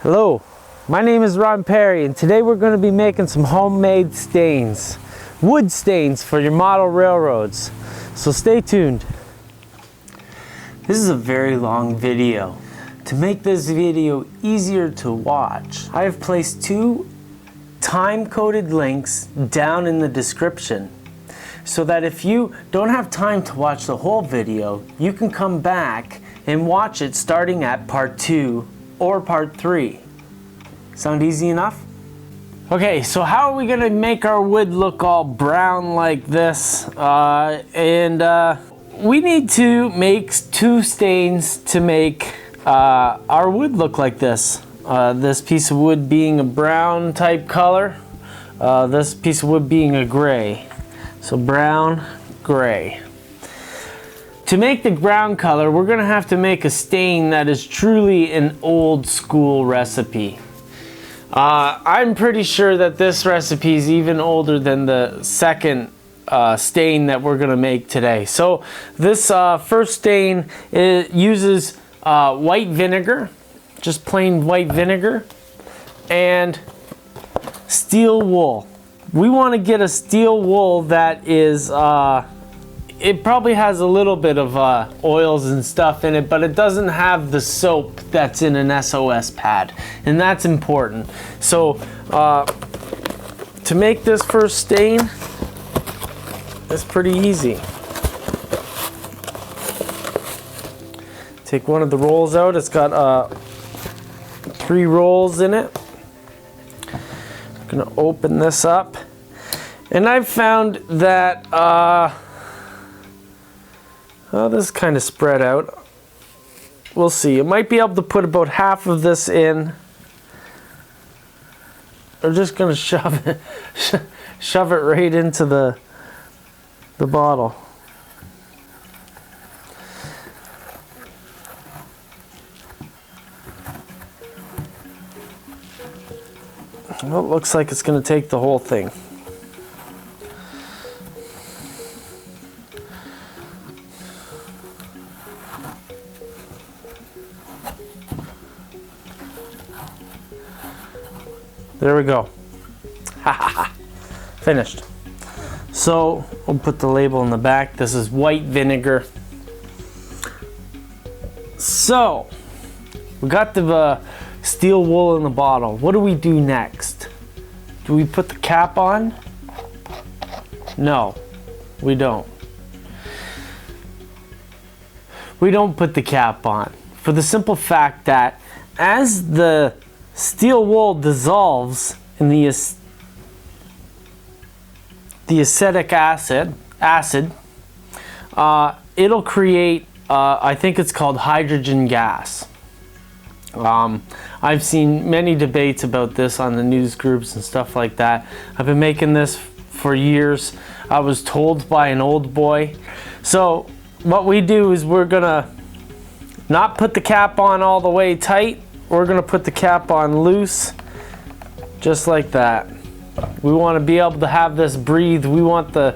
Hello, my name is Ron Perry, and today we're going to be making some homemade stains, wood stains for your model railroads. So stay tuned. This is a very long video. To make this video easier to watch, I have placed two time-coded links down in the description so that if you don't have time to watch the whole video, you can come back and watch it starting at part 2 or part 3. Sound easy enough? Okay, so how are we gonna make our wood look all brown like this? We need to make two stains to make our wood look like this. This piece of wood being a brown type color, this piece of wood being a gray. So brown, gray. To make the brown color, we're gonna have to make a stain that is truly an old school recipe. I'm pretty sure that this recipe is even older than the second stain that we're gonna make today. So this first stain uses white vinegar, just plain white vinegar, and steel wool. We want to get a steel wool that is it probably has a little bit of oils and stuff in it, but it doesn't have the soap that's in an SOS pad, and that's important. So to make this first stain, it's pretty easy. Take one of the rolls out. It's got 3 rolls in it. I'm gonna open this up, and I've found that this is kind of spread out. We'll see. I might be able to put about half of this in. I'm just gonna shove it, shove it right into the bottle. Well, it looks like it's gonna take the whole thing. There we go. Finished. So we'll put the label in the back. This is white vinegar. So we got the steel wool in the bottle. What do we do next? Do we put the cap on? No, we don't. We don't put the cap on for the simple fact that as the steel wool dissolves in the acetic acid, it'll create, I think it's called hydrogen gas. I've seen many debates about this on the news groups and stuff like that. I've been making this for years. I was told by an old boy. So what we do is we're gonna not put the cap on all the way tight. We're gonna put the cap on loose, just like that. We want to be able to have this breathe. We want the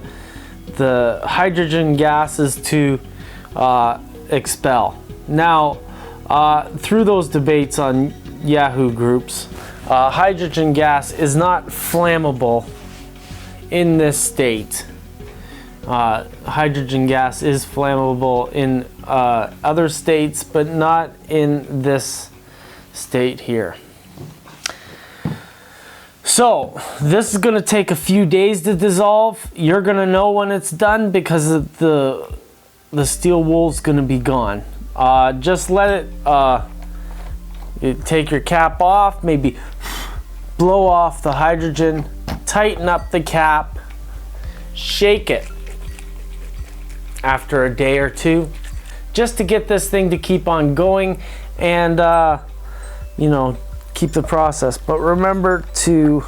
hydrogen gases to expel. Now, through those debates on Yahoo groups, hydrogen gas is not flammable in this state. Hydrogen gas is flammable in other states, but not in this state here. So this is going to take a few days to dissolve. You're going to know when it's done because the steel wool's going to be gone. Just let it take your cap off, maybe blow off the hydrogen, tighten up the cap, shake it after a day or two, just to get this thing to keep on going and you know, keep the process. But remember to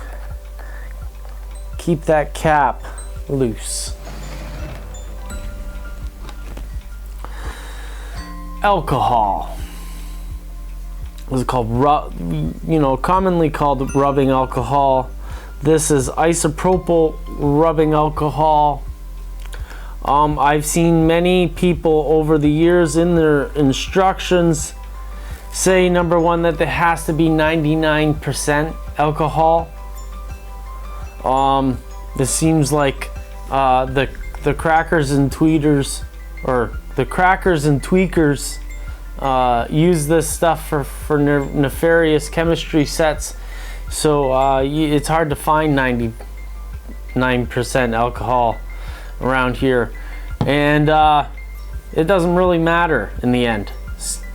keep that cap loose. Alcohol. What's it called? Commonly called rubbing alcohol. This is isopropyl rubbing alcohol. I've seen many people over the years in their instructions say, number one, that there has to be 99% alcohol. This seems like the crackers and tweeters, or the crackers and tweakers, use this stuff for nefarious chemistry sets. So it's hard to find 99% alcohol around here, and it doesn't really matter in the end,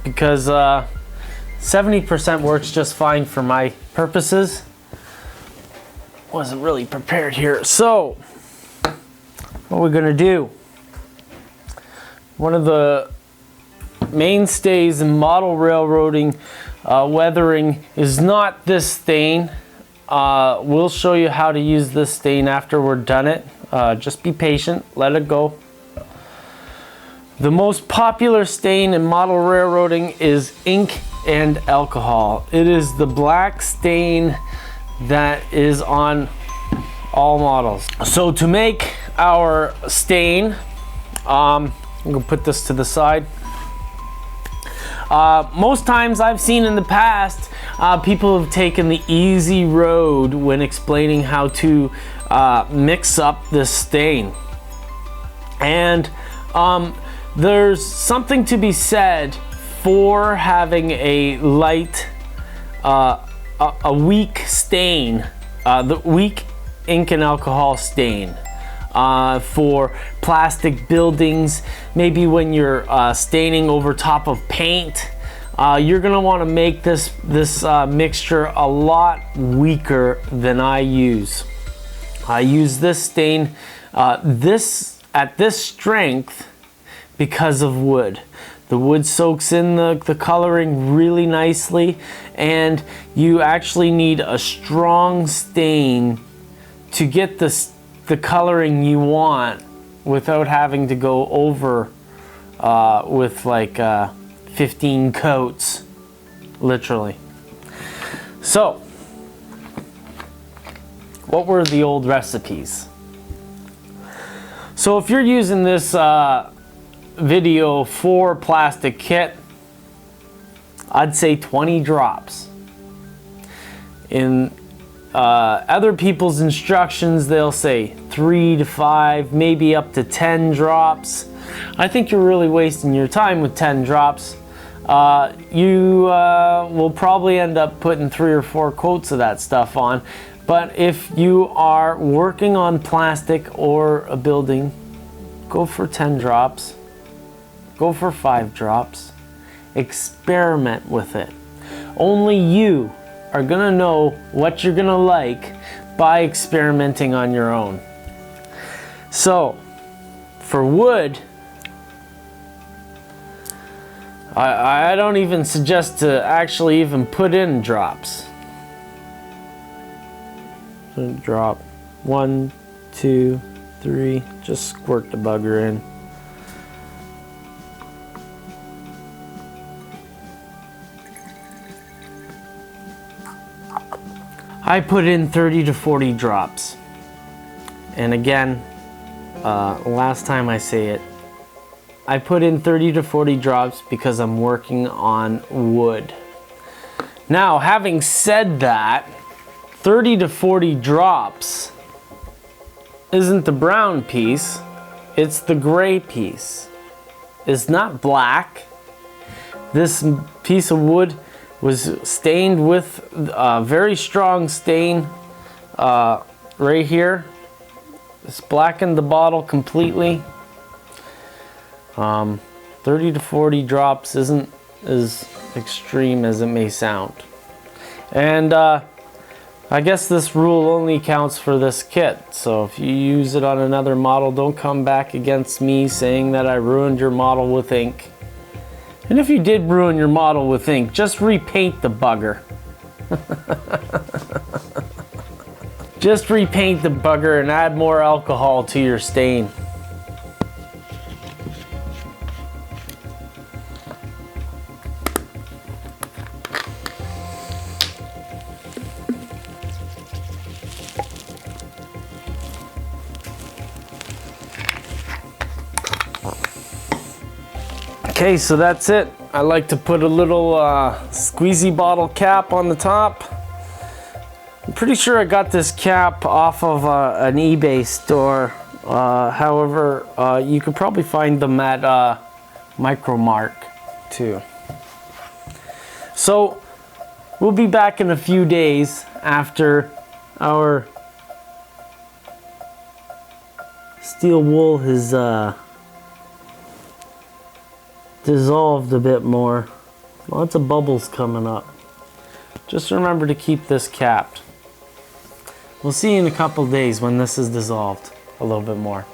because 70% works just fine for my purposes. Wasn't really prepared here. So what we're gonna do, one of the mainstays in model railroading weathering is not this stain. We'll show you how to use this stain after we're done it. Just be patient, let it go. The most popular stain in model railroading is ink and alcohol. It is the black stain that is on all models. So to make our stain, I'm gonna put this to the side. Most times I've seen in the past, people have taken the easy road when explaining how to mix up this stain. And there's something to be said for having a light, a weak stain, the weak ink and alcohol stain. For plastic buildings, maybe when you're staining over top of paint, you're gonna want to make this mixture a lot weaker than I use. I use this stain at this strength because of wood. The wood soaks in the coloring really nicely, and you actually need a strong stain to get the coloring you want without having to go over with like 15 coats, literally. So, what were the old recipes? So if you're using this video for plastic kit, I'd say 20 drops. In other people's instructions, they'll say 3 to 5, maybe up to 10 drops. I think you're really wasting your time with 10 drops. You will probably end up putting 3 or 4 coats of that stuff on. But if you are working on plastic or a building, go for 10 drops. Go for 5 drops. Experiment with it. Only you are gonna know what you're gonna like by experimenting on your own. So, for wood, I don't even suggest to actually even put in drops. So drop 1, 2, 3, just squirt the bugger in. I put in 30 to 40 drops. And again, last time I say it, I put in 30 to 40 drops because I'm working on wood. Now, having said that, 30 to 40 drops isn't the brown piece, it's the gray piece. It's not black. This piece of wood was stained with a very strong stain right here. It's blackened the bottle completely. 30 to 40 drops isn't as extreme as it may sound. And I guess this rule only counts for this kit. So if you use it on another model, don't come back against me saying that I ruined your model with ink. And if you did ruin your model with ink, just repaint the bugger. Just repaint the bugger and add more alcohol to your stain. Okay, so that's it. I like to put a little squeezy bottle cap on the top. I'm pretty sure I got this cap off of an eBay store. However, you could probably find them at Micromark too. So we'll be back in a few days after our steel wool has dissolved a bit more. Lots of bubbles coming up. Just remember to keep this capped. We'll see you in a couple days when this is dissolved a little bit more.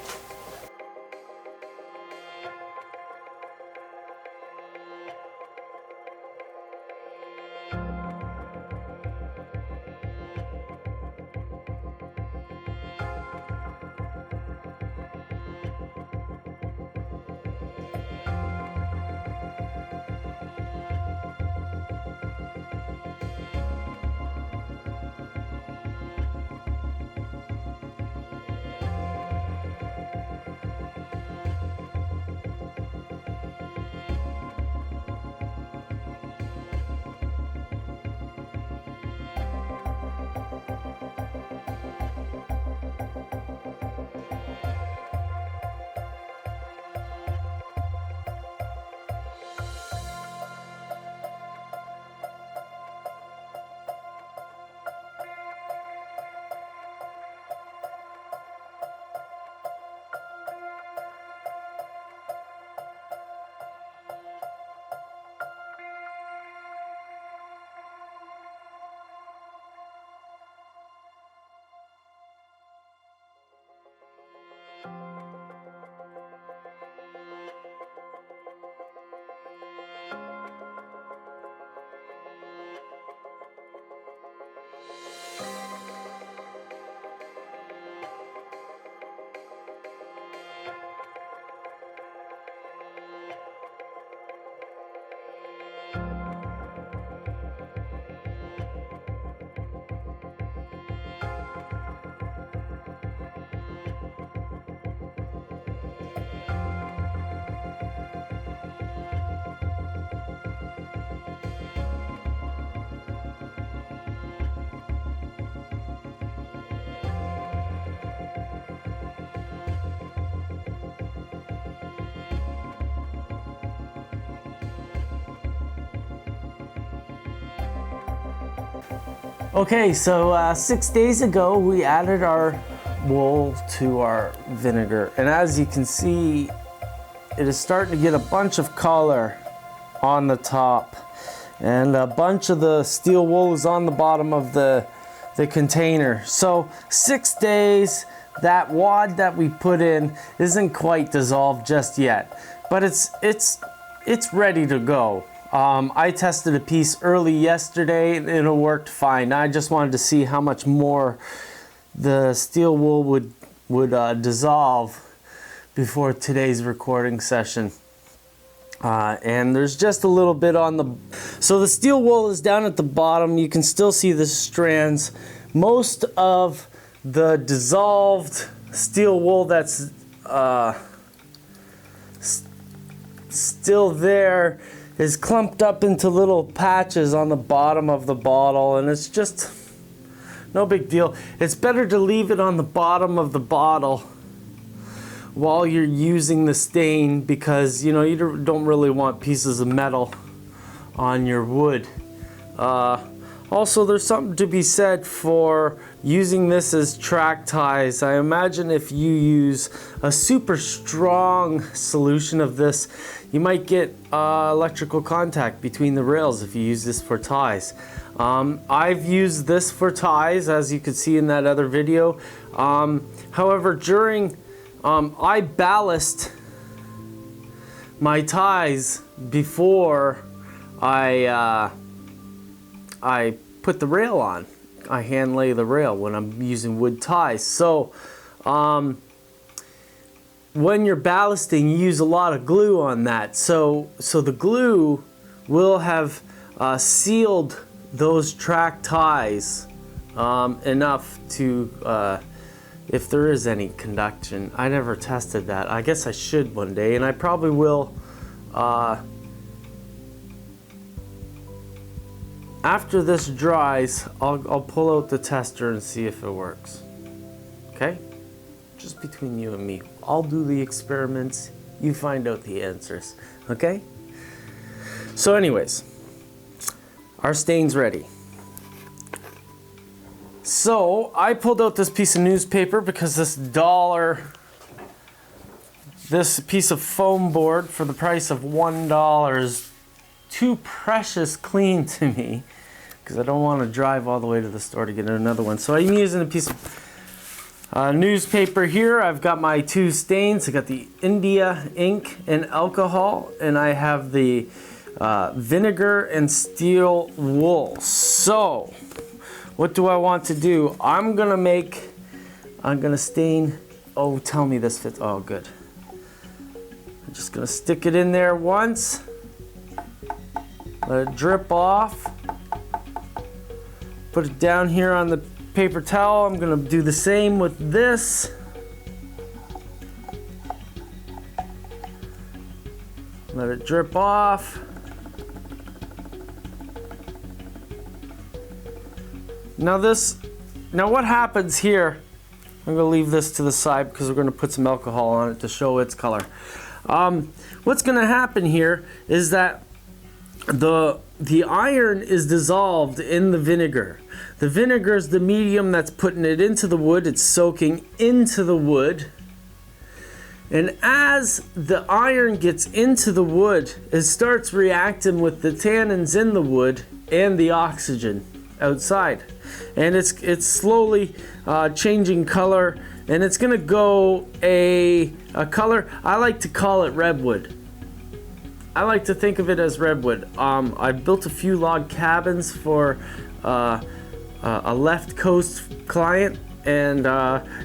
Okay, so 6 days ago we added our wool to our vinegar, and as you can see, it is starting to get a bunch of color on the top, and a bunch of the steel wool is on the bottom of the container. So 6 days, that wad that we put in isn't quite dissolved just yet, but it's ready to go. I tested a piece early yesterday and it worked fine. I just wanted to see how much more the steel wool would dissolve before today's recording session. And there's just a little bit on the... So the steel wool is down at the bottom. You can still see the strands. Most of the dissolved steel wool that's still there is clumped up into little patches on the bottom of the bottle, and it's just no big deal. It's better to leave it on the bottom of the bottle while you're using the stain, because you know you don't really want pieces of metal on your wood. Also, there's something to be said for using this as track ties. I imagine if you use a super strong solution of this, you might get electrical contact between the rails if you use this for ties. I've used this for ties, as you could see in that other video. However, during I ballast my ties before I put the rail on. I hand lay the rail when I'm using wood ties. So when you're ballasting, you use a lot of glue on that. So the glue will have sealed those track ties enough to, if there is any conduction. I never tested that. I guess I should one day, and I probably will after this dries, I'll pull out the tester and see if it works. Okay? Just between you and me. I'll do the experiments, you find out the answers. Okay? So anyways, our stain's ready. So I pulled out this piece of newspaper because this piece of foam board for the price of $1 is too precious clean to me, because I don't want to drive all the way to the store to get another one. So I'm using a piece of newspaper here. I've got my two stains. I got the India ink and alcohol, and I have the vinegar and steel wool. So what do I want to do? I'm gonna stain. Oh, tell me this fits. Oh, good. I'm just gonna stick it in there once. Let it drip off. Put it down here on the paper towel. I'm gonna do the same with this. Let it drip off. Now what happens here, I'm gonna leave this to the side because we're gonna put some alcohol on it to show its color. What's gonna happen here is that the iron is dissolved in the vinegar. The vinegar is the medium that's putting it into the wood. It's soaking into the wood. And as the iron gets into the wood, it starts reacting with the tannins in the wood and the oxygen outside. And it's slowly changing color, and it's gonna go a color, I like to call it redwood. I like to think of it as redwood. I built a few log cabins for a left coast client, and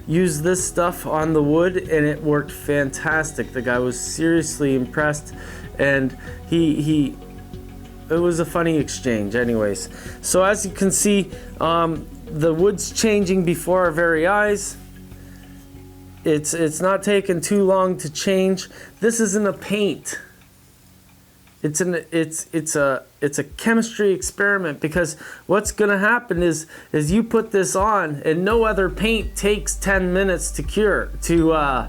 used this stuff on the wood, and it worked fantastic. The guy was seriously impressed, and it was a funny exchange. Anyways, so as you can see, the wood's changing before our very eyes. It's not taking too long to change. This isn't a paint. It's a chemistry experiment, because what's gonna happen is you put this on, and no other paint takes 10 minutes to cure, to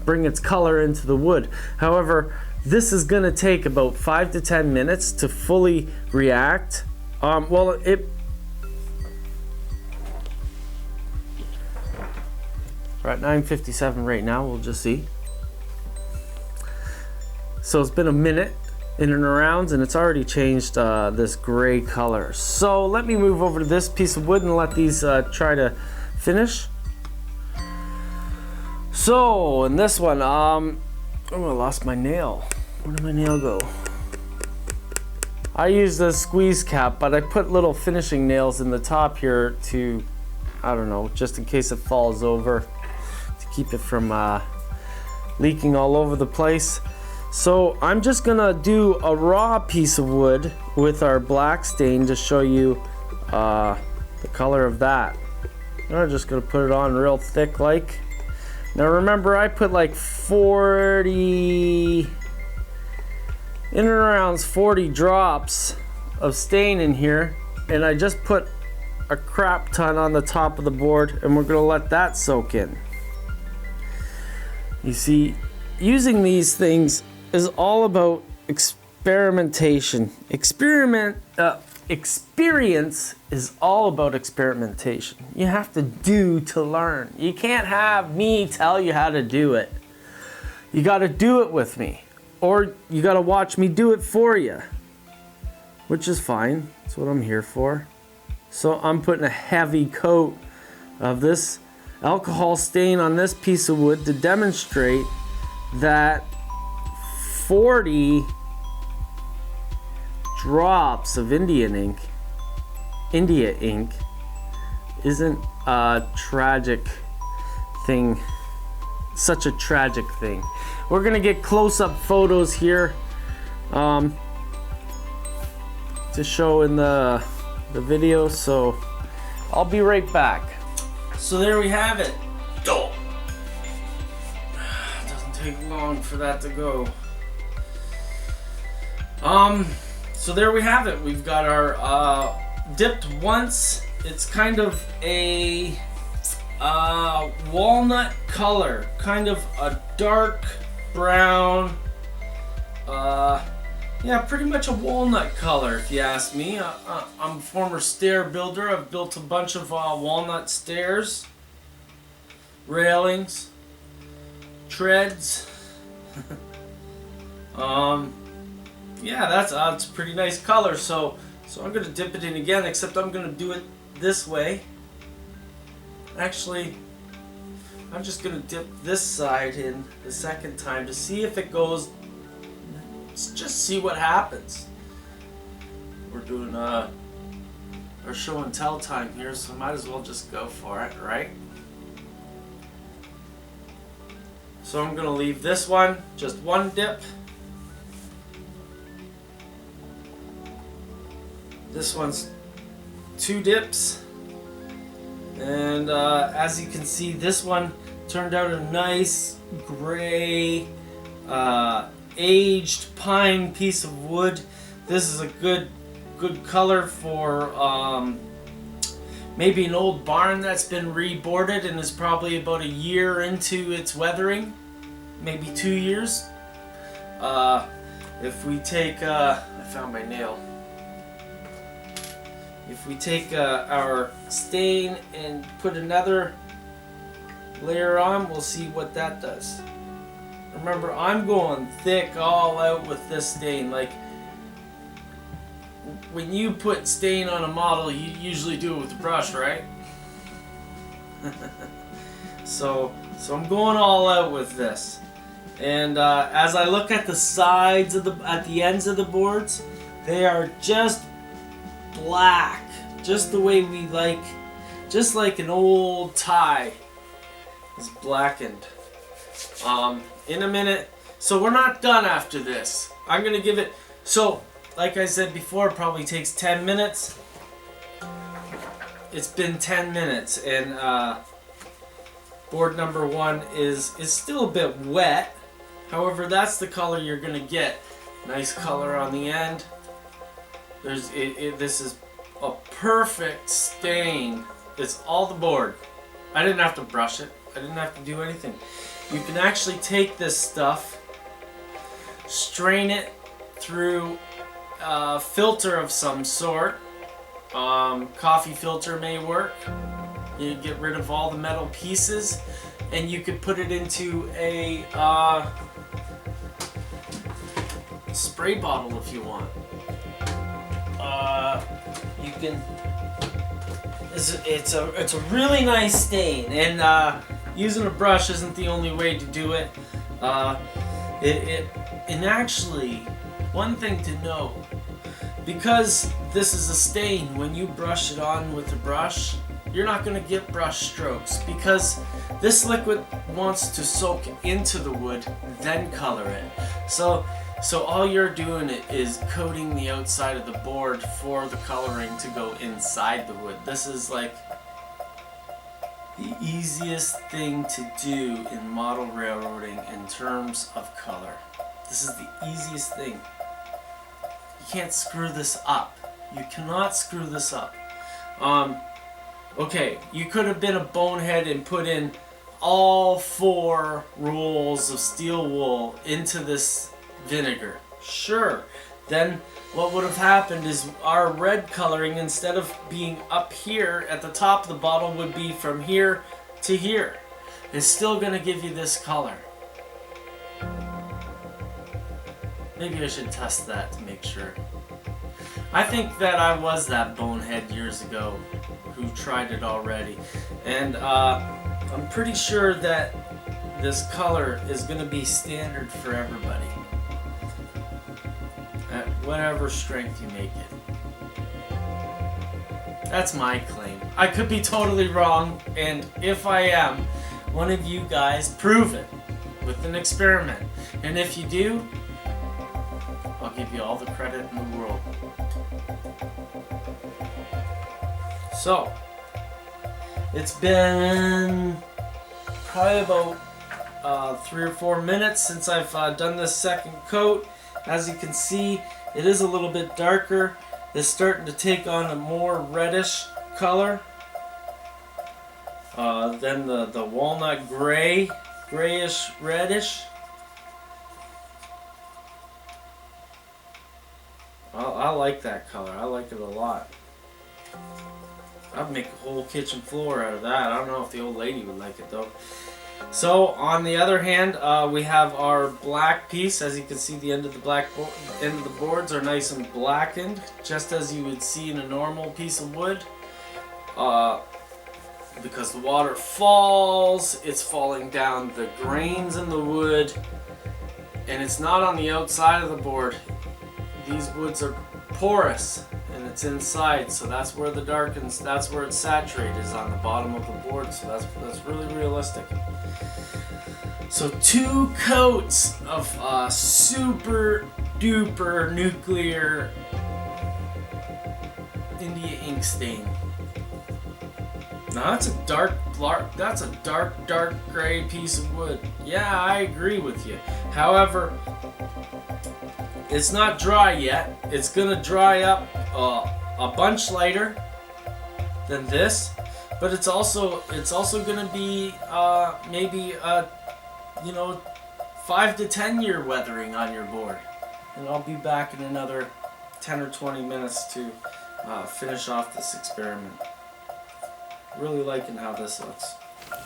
bring its color into the wood. However, this is gonna take about 5 to 10 minutes to fully react. We're at 9:57 right now, we'll just see. So it's been a minute in and around, and it's already changed this gray color. So let me move over to this piece of wood and let these try to finish. So in this one, oh, I lost my nail. Where did my nail go? I used a squeeze cap, but I put little finishing nails in the top here to, I don't know, just in case it falls over, to keep it from leaking all over the place. So I'm just gonna do a raw piece of wood with our black stain to show you the color of that. I'm just gonna put it on real thick like. Now remember, I put like 40, in and around 40 drops of stain in here, and I just put a crap ton on the top of the board, and we're gonna let that soak in. You see, using these things is all about experimentation. Experience is all about experimentation. You have to do to learn. You can't have me tell you how to do it. You got to do it with me, or you got to watch me do it for you, which is fine. That's what I'm here for. So I'm putting a heavy coat of this alcohol stain on this piece of wood to demonstrate that 40 drops of India ink isn't a tragic thing, such a tragic thing. We're gonna get close-up photos here to show in the video, so I'll be right back. So there we have it. Doesn't take long for that to go. So there we have it. We've got our dipped once. It's kind of a walnut color, kind of a dark brown. Yeah, pretty much a walnut color if you ask me. I'm a former stair builder. I've built a bunch of walnut stairs, railings, treads. Yeah, that's a pretty nice color. So I'm gonna dip it in again, except I'm gonna do it this way. Actually, I'm just gonna dip this side in the second time to see if it goes. Let's just see what happens. We're doing our show and tell time here, so might as well just go for it, right? So I'm gonna leave this one, just one dip. This one's 2 dips. And as you can see, this one turned out a nice gray aged pine piece of wood. This is a good color for maybe an old barn that's been reboarded and is probably about a year into its weathering, maybe 2 years. If we take I found my nail. If we take our stain and put another layer on, we'll see what that does. Remember, I'm going thick all out with this stain. Like, when you put stain on a model, you usually do it with a brush, right? So I'm going all out with this. And as I look at the sides of at the ends of the boards, they are just black, just the way we like, just like an old tie is blackened. In a minute, so we're not done after this. I'm gonna give it, so like I said before, it probably takes 10 minutes. It's been 10 minutes, and board number 1 is still a bit wet. However, that's the color you're gonna get. Nice color on the end. This is a perfect stain. It's all the board. I didn't have to brush it. I didn't have to do anything. You can actually take this stuff, strain it through a filter of some sort. Coffee filter may work. You get rid of all the metal pieces, and you could put it into a spray bottle if you want. You can. It's a really nice stain, and using a brush isn't the only way to do it. And actually, one thing to know, because this is a stain, when you brush it on with a brush, you're not going to get brush strokes, because this liquid wants to soak into the wood, then color it. So all you're doing is coating the outside of the board for the coloring to go inside the wood. This is like the easiest thing to do in model railroading in terms of color. This is the easiest thing. You can't screw this up. You cannot screw this up. Okay, you could have been a bonehead and put in all 4 rolls of steel wool into this vinegar. Sure. Then what would have happened is our red coloring, instead of being up here at the top of the bottle, would be from here to here. It's still going to give you this color. Maybe I should test that to make sure. I think that I was that bonehead years ago who tried it already. And I'm pretty sure that this color is going to be standard for everybody, at whatever strength you make it. That's my claim. I could be totally wrong, and if I am, one of you guys prove it with an experiment. And if you do, I'll give you all the credit in the world. So, it's been probably about 3 or 4 minutes since I've done this second coat. As you can see, it is a little bit darker is starting to take on a more reddish color than the walnut gray, grayish reddish. I like that color. I like it a lot. I'd make a whole kitchen floor out of that. I don't know if the old lady would like it though. So on the other hand, we have our black piece. As you can see, the end of the end of the boards are nice and blackened, just as you would see in a normal piece of wood. Because the water falls, it's falling down the grains in the wood, and it's not on the outside of the board. These woods are porous, and it's inside, so that's where the darkens, that's where it's saturated, is on the bottom of the board. So that's really realistic. So 2 coats of super duper nuclear India ink stain. Now that's a dark gray piece of wood. Yeah, I agree with you. However, it's not dry yet. It's gonna dry up a bunch later than this, but it's also gonna be maybe 5 to 10 year weathering on your board. And I'll be back in another 10 or 20 minutes to finish off this experiment. Really liking how this looks.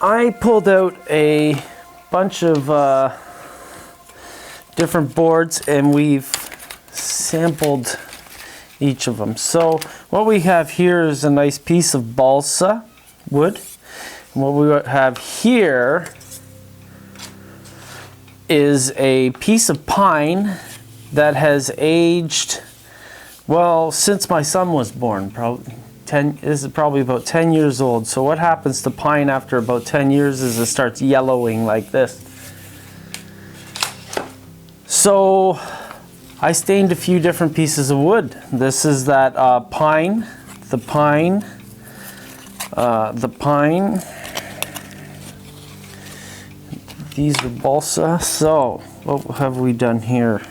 I pulled out a bunch of different boards, and we've sampled each of them. So what we have here is a nice piece of balsa wood, and what we have here is a piece of pine that has aged, well, since my son was born. Probably this is probably about 10 years old. So what happens to pine after about 10 years is it starts yellowing like this. So I stained a few different pieces of wood. This is that pine, the pine. These are balsa. So what have we done here?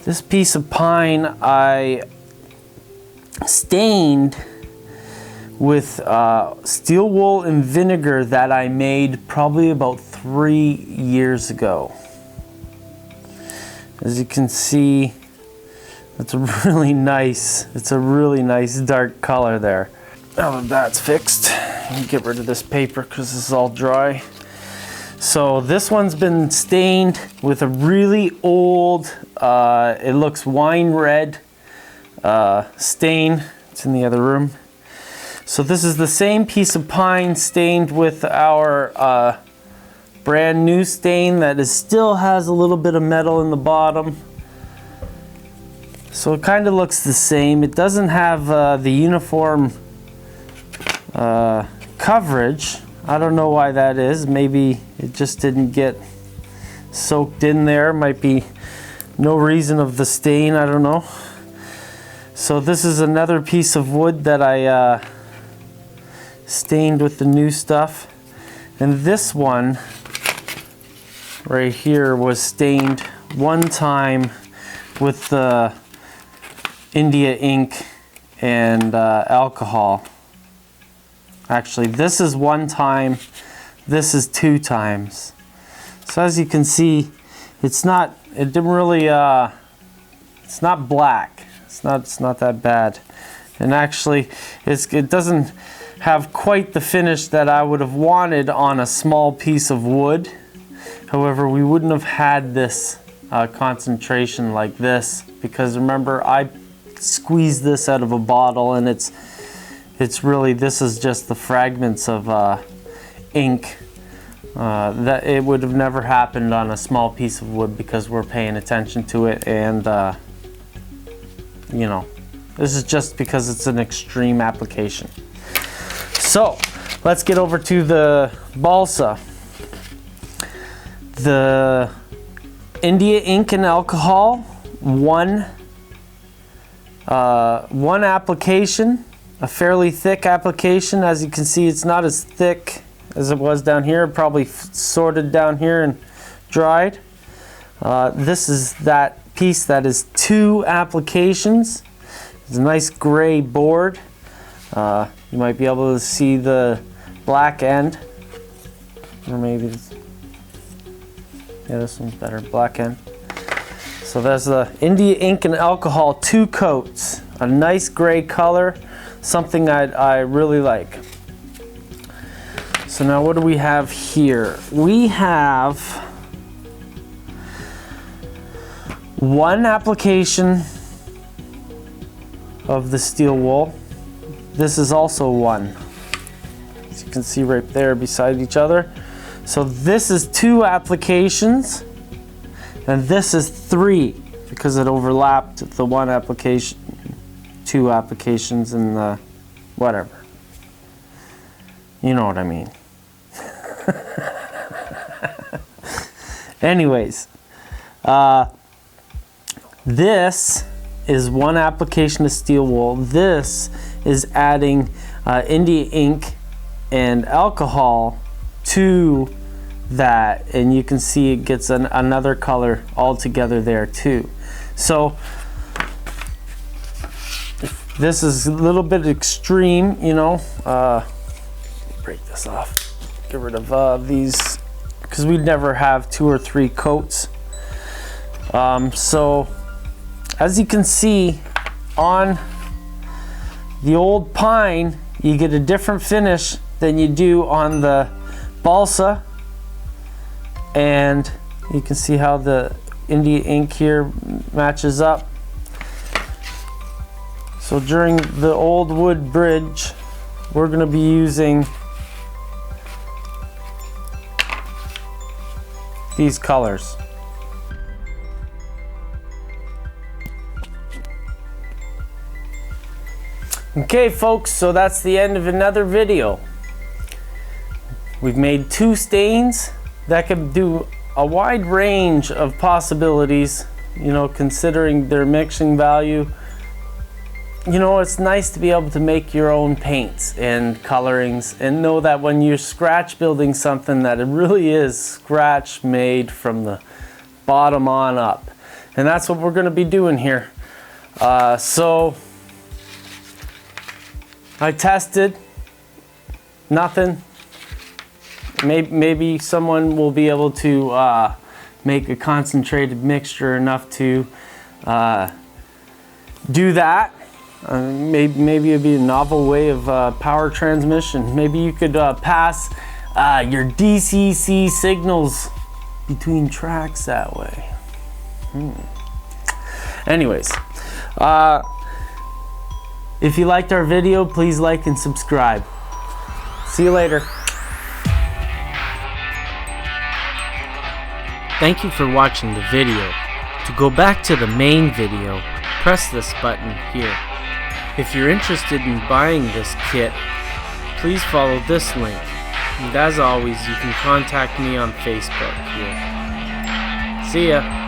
This piece of pine I stained with steel wool and vinegar that I made probably about 3 years ago. As you can see, it's a really nice dark color there. Now that that's fixed, let me get rid of this paper because this is all dry. So this one's been stained with a really old, it looks wine red stain. It's in the other room. So this is the same piece of pine stained with our brand new stain that still has a little bit of metal in the bottom. So it kind of looks the same. It doesn't have the uniform coverage. I don't know why that is. Maybe it just didn't get soaked in there. Might be no reason of the stain, I don't know. So this is another piece of wood that I stained with the new stuff. And this one right here was stained one time with the India ink and alcohol. Actually, this is one time, this is 2 times. So as you can see, it's not black. It's not that bad. And actually, it doesn't have quite the finish that I would have wanted on a small piece of wood. However, we wouldn't have had this concentration like this, because remember, I squeezed this out of a bottle, and it's really, this is just the fragments of ink. That it would have never happened on a small piece of wood because we're paying attention to it, and you know, this is just because it's an extreme application. So let's get over to the balsa. The India ink and alcohol, one application, a fairly thick application. As you can see, it's not as thick as it was down here. It probably sorted down here and dried. This is that piece that is 2 applications. It's a nice gray board. You might be able to see the black end, or maybe yeah, this one's better, black end. So there's the India ink and alcohol 2 coats, a nice gray color, something I really like. So now what do we have here? We have 1 application of the steel wool. This is also 1. As you can see right there beside each other. So this is 2 applications, and this is 3 because it overlapped the 1 application, 2 applications, and the whatever. You know what I mean. Anyways, this is 1 application of steel wool. This is adding India ink and alcohol to that, and you can see it gets another color all together there too. So this is a little bit extreme, you know. Break this off, get rid of these, because we'd never have 2 or 3 coats. So as you can see, on the old pine you get a different finish than you do on the balsa, and you can see how the India ink here matches up. So during the old wood bridge, we're going to be using these colors. Okay folks, so that's the end of another video. We've made 2 stains that could do a wide range of possibilities, you know, considering their mixing value. You know, it's nice to be able to make your own paints and colorings and know that when you're scratch building something, that it really is scratch made from the bottom on up. And that's what we're going to be doing here. So I tested, nothing. Maybe someone will be able to make a concentrated mixture enough to do that. Maybe it'd be a novel way of power transmission. Maybe you could pass your DCC signals between tracks that way. Anyways, if you liked our video, please like and subscribe. See you later. Thank you for watching the video. To go back to the main video, press this button here. If you're interested in buying this kit, please follow this link. And as always, you can contact me on Facebook here. See ya.